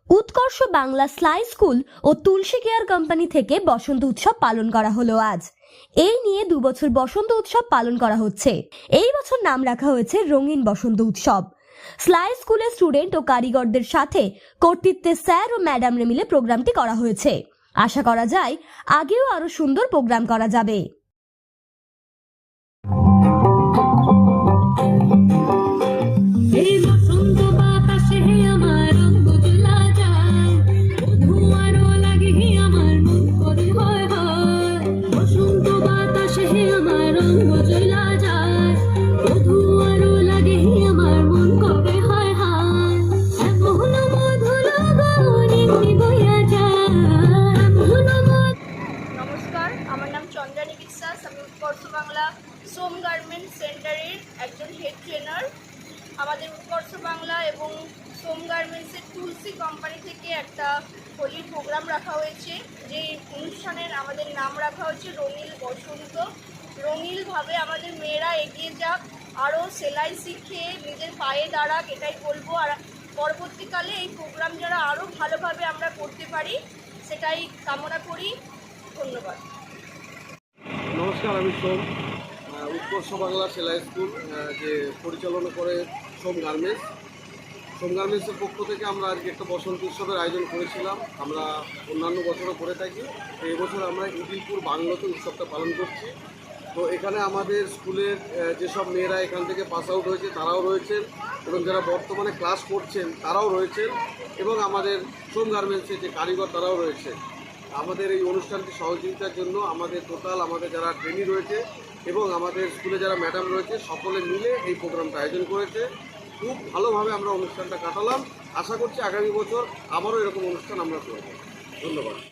উৎকর্ষ Bangla sly school ও তুলসী care company থেকে বসন্ত উৎসব পালন করা হলো আজ। এই নিয়ে 2 বছর বসন্ত উৎসব পালন করা হচ্ছে। এই বছর নাম রাখা হয়েছে রঙিন বসন্ত উৎসব। স্লাই স্কুলের স্টুডেন্ট ও কারিগরদের সাথে কর্তৃত্বে স্যার ও ম্যাডামরা মিলে প্রোগ্রামটি করা হয়েছে। আশা করা যায় আগেও আরো সুন্দর প্রোগ্রাম করা যাবে। আমার নাম চন্দ্রানী বিশ্বাস। আমি উৎকর্ষ বাংলা সোম গার্মেন্ট সেন্টারের একজন হেড ট্রেনার। আমাদের উৎকর্ষ বাংলা এবং সোম গার্মেন্টসের তুলসী কোম্পানি থেকে একটা হোলির প্রোগ্রাম রাখা হয়েছে। যে অনুষ্ঠানের আমাদের নাম রাখা হচ্ছে রঙিন বসন্ত। রঙিনভাবে আমাদের মেয়েরা এগিয়ে যাক, আরও সেলাই শিখে নিজের পায়ে দাঁড়াক, এটাই বলবো। আর পরবর্তীকালে এই প্রোগ্রাম যারা আরও ভালোভাবে আমরা করতে পারি সেটাই কামনা করি। ধন্যবাদ। নমস্কার, আমি সোম। উৎকর্ষ বাংলা সেলাই স্কুল যে পরিচালনা করে সোম গার্মেন্টসের পক্ষ থেকে আমরা আজকে একটা বসন্ত উৎসবের আয়োজন করেছিলাম। আমরা অন্যান্য বছরও করে থাকি। তো এবছর আমরা ইদিলপুর বাংলাতে উৎসবটা পালন করছি। তো এখানে আমাদের স্কুলের যেসব মেয়েরা এখান থেকে পাস আউট হয়েছে তারাও রয়েছেন, এবং যারা বর্তমানে ক্লাস করছেন তারাও রয়েছেন, এবং আমাদের সোম গার্মেন্টসের যে কারিগর তারাও রয়েছে। আমাদের এই অনুষ্ঠানটি সহযোগিতার জন্য আমাদের যারা ট্রেনি রয়েছে এবং আমাদের স্কুলে যারা ম্যাডাম রয়েছে সকলে মিলে এই প্রোগ্রামটা আয়োজন করেছে। খুব ভালোভাবে আমরা অনুষ্ঠানটা কাটালাম। আশা করছি আগামী বছর আবারও এরকম অনুষ্ঠান আমরা করব। ধন্যবাদ।